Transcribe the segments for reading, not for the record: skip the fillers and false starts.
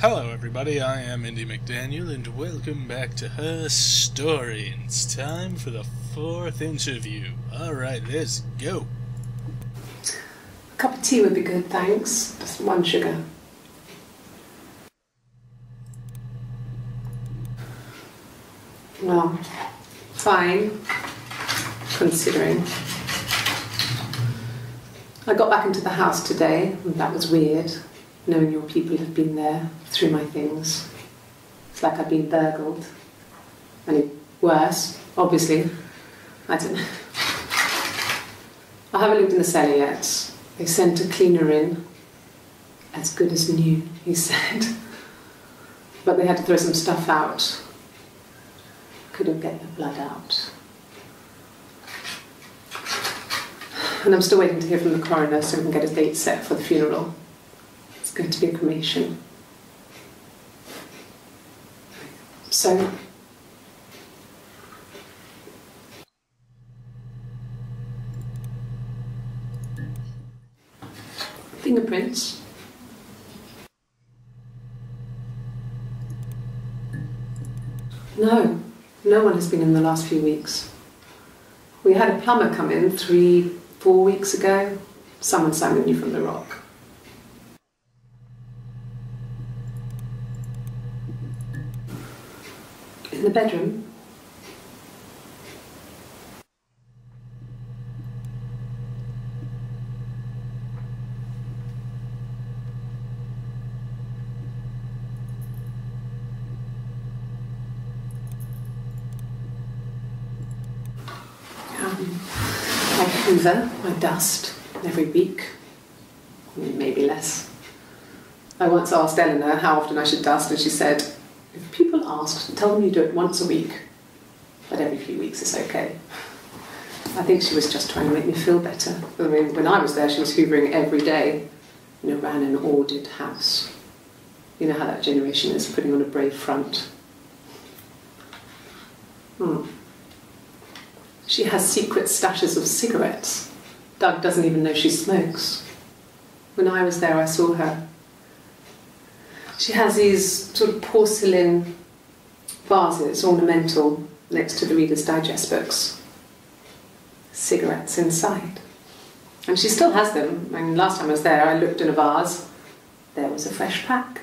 Hello everybody, I am Indy McDaniel and welcome back to Her Story. And it's time for the 4th interview. Alright, let's go. A cup of tea would be good, thanks. Just 1 sugar. Well, fine, considering. I got back into the house today, and that was weird, knowing your people have been there through my things. It's like I've been burgled. Only worse, obviously. I don't know. I haven't lived in the cellar yet. They sent a cleaner in. As good as new, he said. But they had to throw some stuff out. Couldn't get the blood out. And I'm still waiting to hear from the coroner so we can get a date set for the funeral. It's going to be a cremation. So, fingerprints. No, no one has been in the last few weeks. We had a plumber come in 3-4 weeks ago. Someone sang you from the rock. In the bedroom. I hoover my dust every week, maybe less. I once asked Eleanor how often I should dust, and she said, if people ask, tell them you do it once a week, but every few weeks is okay. I think she was just trying to make me feel better. I mean, when I was there, she was hoovering every day. You know, ran an ordered house. You know how that generation is, putting on a brave front. She has secret stashes of cigarettes. Doug doesn't even know she smokes. When I was there, I saw her. She has these sort of porcelain vases, ornamental, next to the Reader's Digest books. Cigarettes inside. And she still has them. I mean, last time I was there, I looked in a vase. There was a fresh pack.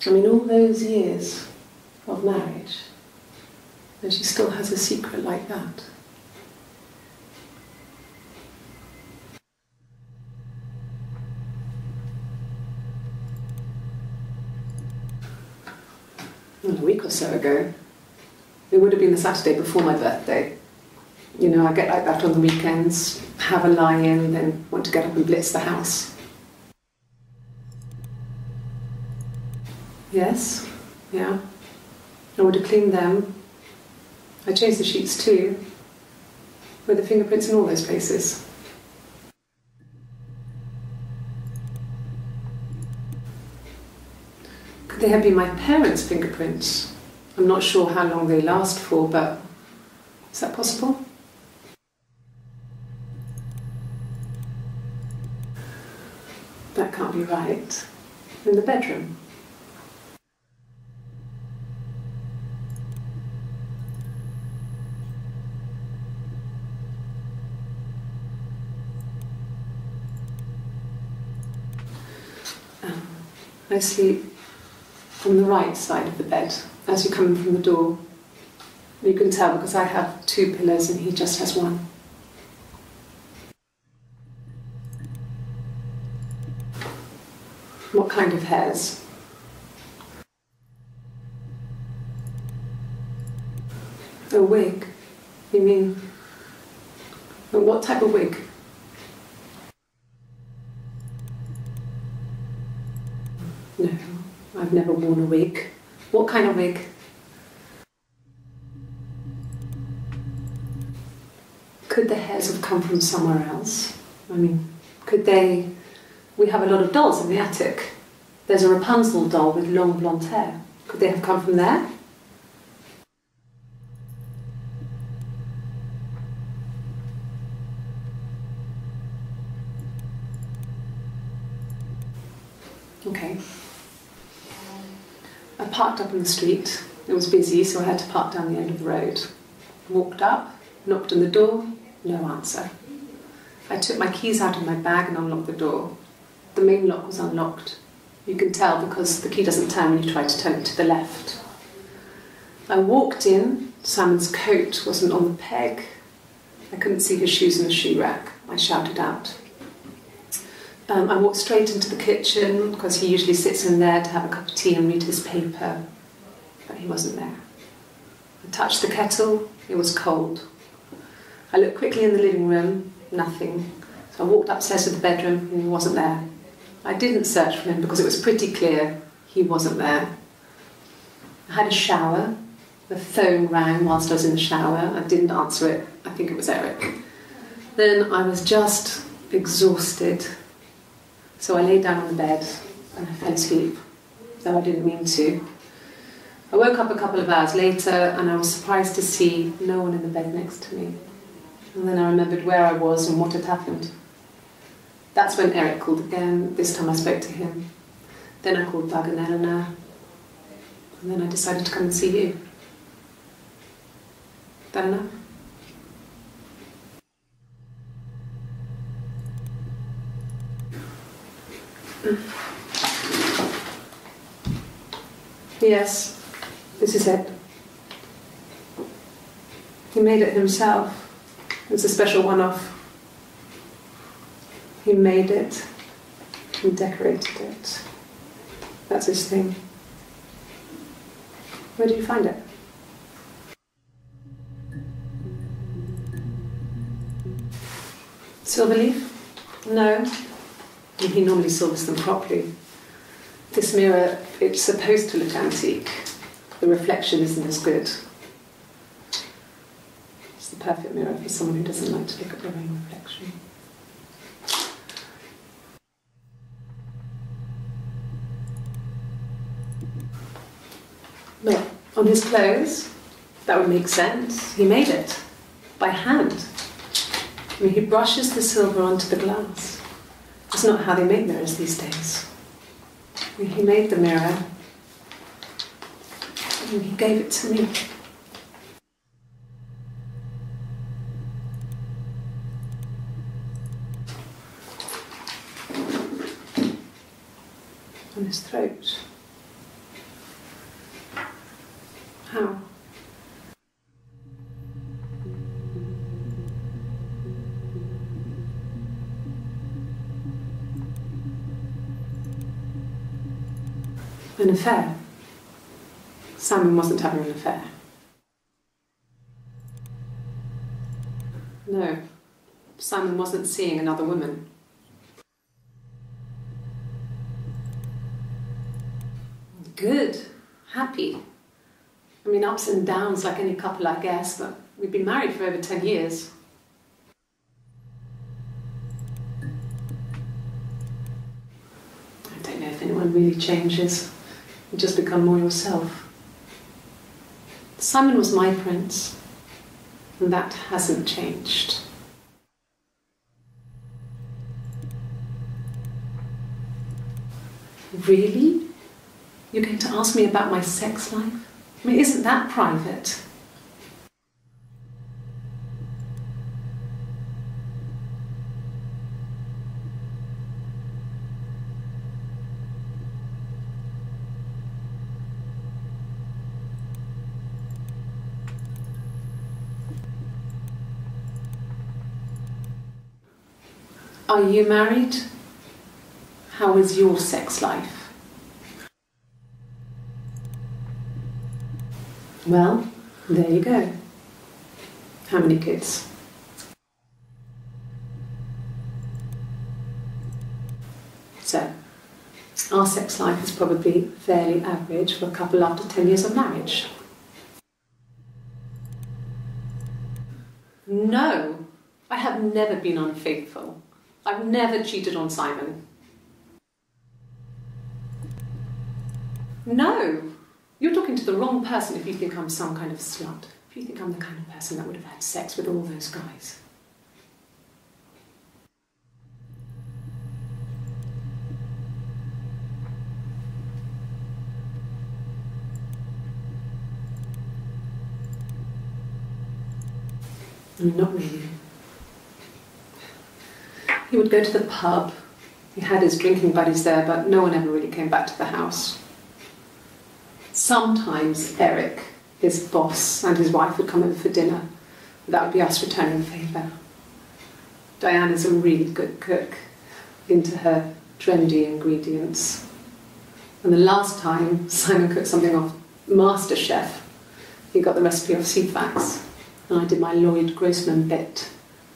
I mean, all those years of marriage, and she still has a secret like that. Well, a week or so ago. It would have been the Saturday before my birthday. You know, I get like that on the weekends, have a lie-in, then want to get up and blitz the house. Yes, yeah. I would have cleaned them. I changed the sheets too, with the fingerprints in all those places. Could they have been my parents' fingerprints? I'm not sure how long they last for, but is that possible? That can't be right. In the bedroom. I sleep on the right side of the bed as you come in from the door. You can tell because I have 2 pillows and he just has 1. What kind of hairs? A wig? You mean, what type of wig? No, I've never worn a wig. What kind of wig? Could the hairs have come from somewhere else? I mean, could they... We have a lot of dolls in the attic. There's a Rapunzel doll with long blonde hair. Could they have come from there? Okay. okay. I parked up on the street. It was busy, so I had to park down the end of the road. Walked up, knocked on the door, no answer. I took my keys out of my bag and unlocked the door. The main lock was unlocked. You can tell because the key doesn't turn when you try to turn it to the left. I walked in. Simon's coat wasn't on the peg. I couldn't see his shoes in the shoe rack. I shouted out. I walked straight into the kitchen because he usually sits in there to have a cup of tea and read his paper, but he wasn't there. I touched the kettle. It was cold. I looked quickly in the living room. Nothing. So I walked upstairs to the bedroom and he wasn't there. I didn't search for him because it was pretty clear he wasn't there. I had a shower. The phone rang whilst I was in the shower. I didn't answer it. I think it was Eric. Then I was just exhausted. So I lay down on the bed and I fell asleep, though I didn't mean to. I woke up a couple of hours later and I was surprised to see no one in the bed next to me. And then I remembered where I was and what had happened. That's when Eric called again. This time I spoke to him. Then I called Doug and Eleanor. And then I decided to come and see you. That enough? Yes, this is it. He made it himself. It's a special one-off. He made it and decorated it. That's his thing. Where did you find it? Silver leaf? No. He normally silvers them properly. This mirror, it's supposed to look antique. The reflection isn't as good. It's the perfect mirror for someone who doesn't like to look at their own reflection. Look, on his clothes, that would make sense. He made it by hand. I mean, he brushes the silver onto the glass. It's not how they make mirrors these days. I mean, he made the mirror and he gave it to me. On his throat. How? An affair. Simon wasn't having an affair. No, Simon wasn't seeing another woman. Good, happy. I mean, ups and downs like any couple, I guess, but we've been married for over 10 years. I don't know if anyone really changes. You just become more yourself. Simon was my prince, and that hasn't changed. Really? You're going to ask me about my sex life? I mean, isn't that private? Are you married? How is your sex life? Well, there you go. How many kids? So, our sex life is probably fairly average for a couple after 10 years of marriage. No, I have never been unfaithful. I've never cheated on Simon. No, you're talking to the wrong person if you think I'm some kind of slut. If you think I'm the kind of person that would have had sex with all those guys. Not really. He would go to the pub. He had his drinking buddies there, but no one ever really came back to the house. Sometimes Eric, his boss, and his wife would come over for dinner. That would be us returning the favour. Diana's a really good cook, into her trendy ingredients. And the last time Simon cooked something off MasterChef, he got the recipe off CFAX, and I did my Lloyd Grossman bit,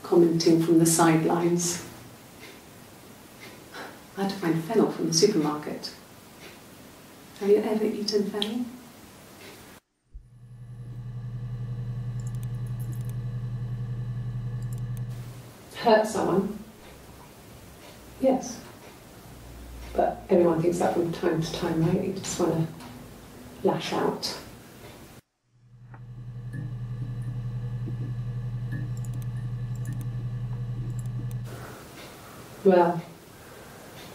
commenting from the sidelines. I had to find fennel from the supermarket. Have you ever eaten fennel? Hurt someone? Yes. But everyone thinks that from time to time, right? You just want to lash out. Well,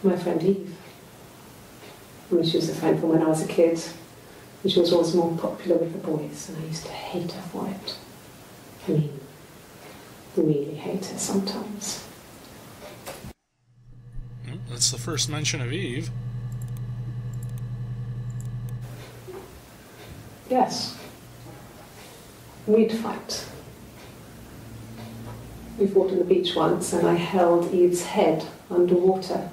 my friend Eve. I mean, she was a friend from when I was a kid, and she was always more popular with the boys, and I used to hate her for it. I mean, really hate her sometimes. That's the first mention of Eve. Yes. We'd fight. We fought on the beach once, and I held Eve's head underwater.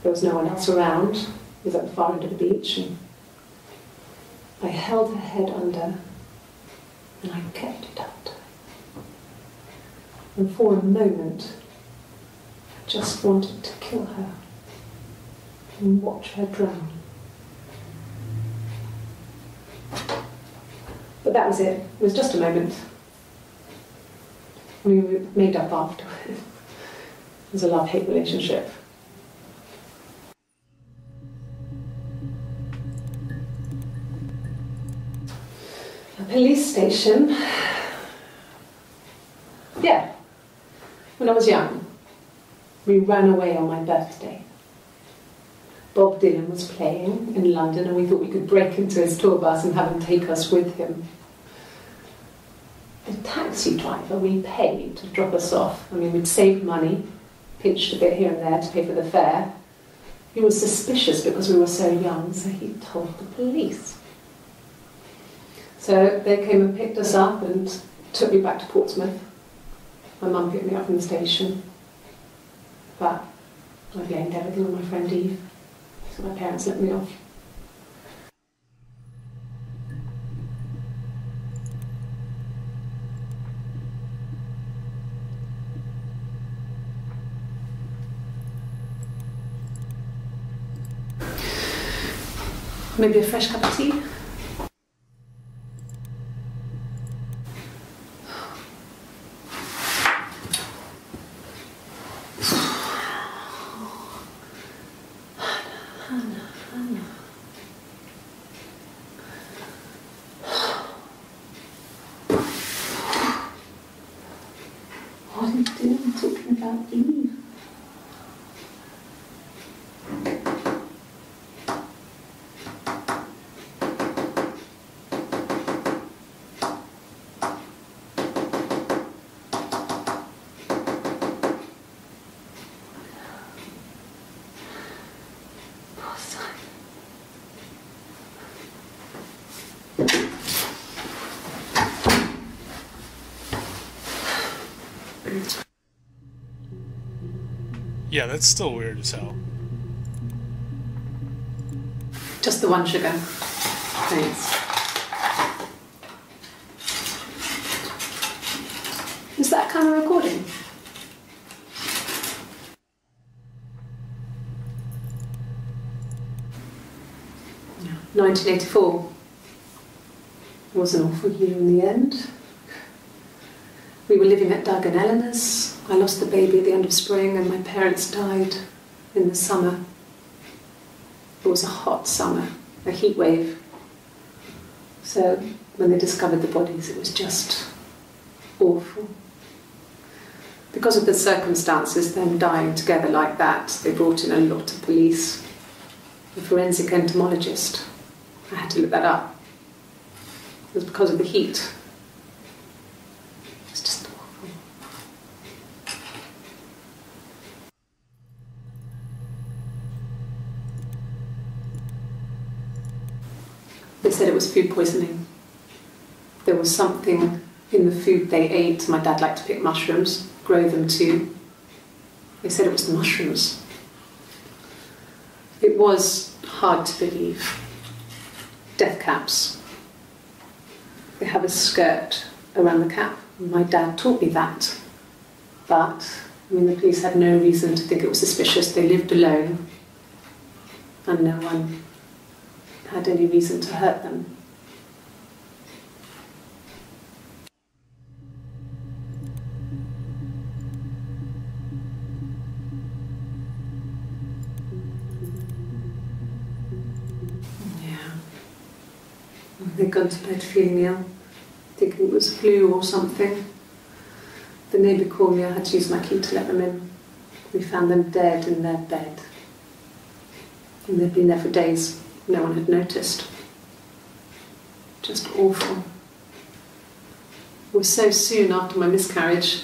There was no one else around. It was at the far end of the beach, and I held her head under, and I kept it under. And for a moment, I just wanted to kill her and watch her drown. But that was it. It was just a moment. We were made up after. It was a love-hate relationship. A police station. Yeah. When I was young, we ran away on my birthday. Bob Dylan was playing in London, and we thought we could break into his tour bus and have him take us with him. The taxi driver we paid to drop us off, I mean, we'd saved money, pinched a bit here and there to pay for the fare. He was suspicious because we were so young, so he told the police. So they came and picked us up and took me back to Portsmouth. My mum picked me up from the station. But I blamed everything on my friend Eve, so my parents let me off. Maybe a fresh cup of tea? What are you doing talking about Eve? Yeah, that's still weird as hell. Just the one sugar. Thanks. Is that camera recording? No. 1984 was an awful year in the end. We were living at Doug and Eleanor's. I lost the baby at the end of spring, and my parents died in the summer. It was a hot summer, a heat wave. So when they discovered the bodies, it was just awful. Because of the circumstances, them dying together like that, they brought in a lot of police. A forensic entomologist. I had to look that up. It was because of the heat. They said it was food poisoning. There was something in the food they ate. My dad liked to pick mushrooms, grow them too. They said it was the mushrooms. It was hard to believe. Death caps. They have a skirt around the cap. My dad taught me that. But, the police had no reason to think it was suspicious. They lived alone. And no one had any reason to hurt them. They'd gone to bed feeling ill, thinking it was flu or something. The neighbour called me, I had to use my key to let them in. We found them dead in their bed. And they'd been there for days. No one had noticed. Just awful. It was so soon after my miscarriage,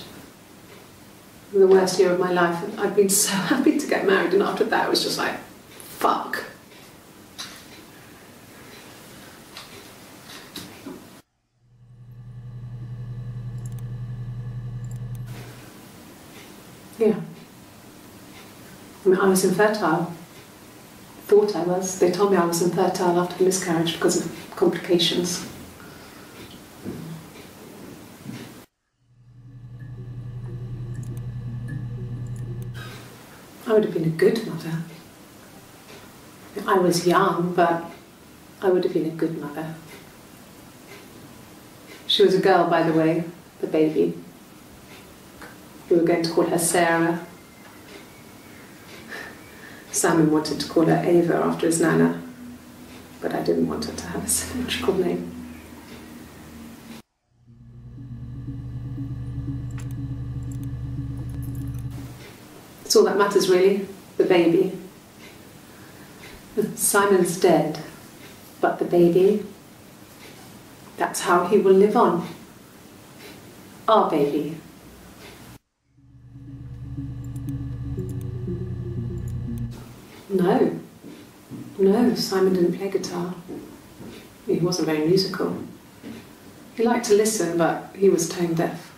the worst year of my life. I'd been so happy to get married, and after that it was just like, fuck. Yeah. I was infertile. Thought I was. They told me I was infertile after the miscarriage because of complications. I would have been a good mother. I was young, but I would have been a good mother. She was a girl, by the way, the baby. We were going to call her Sarah. Simon wanted to call her Ava after his nana, but I didn't want her to have a symmetrical name. That's all that matters, really, the baby. Simon's dead, but the baby, that's how he will live on. Our baby. No, Simon didn't play guitar. He wasn't very musical. He liked to listen, but he was tone deaf.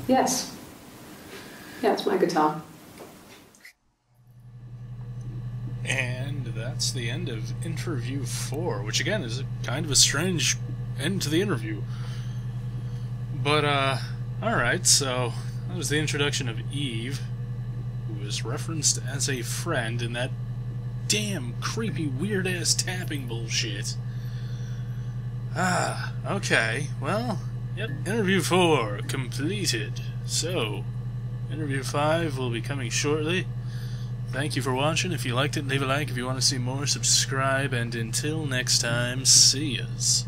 Yes. Yeah, it's my guitar. And that's the end of interview 4, which again is kind of a strange end to the interview. But, alright, so that was the introduction of Eve, who was referenced as a friend in that damn creepy weird-ass tapping bullshit. Okay, well, yep, interview 4 completed. So, interview 5 will be coming shortly. Thank you for watching. If you liked it, leave a like. If you want to see more, subscribe. And until next time, see yas.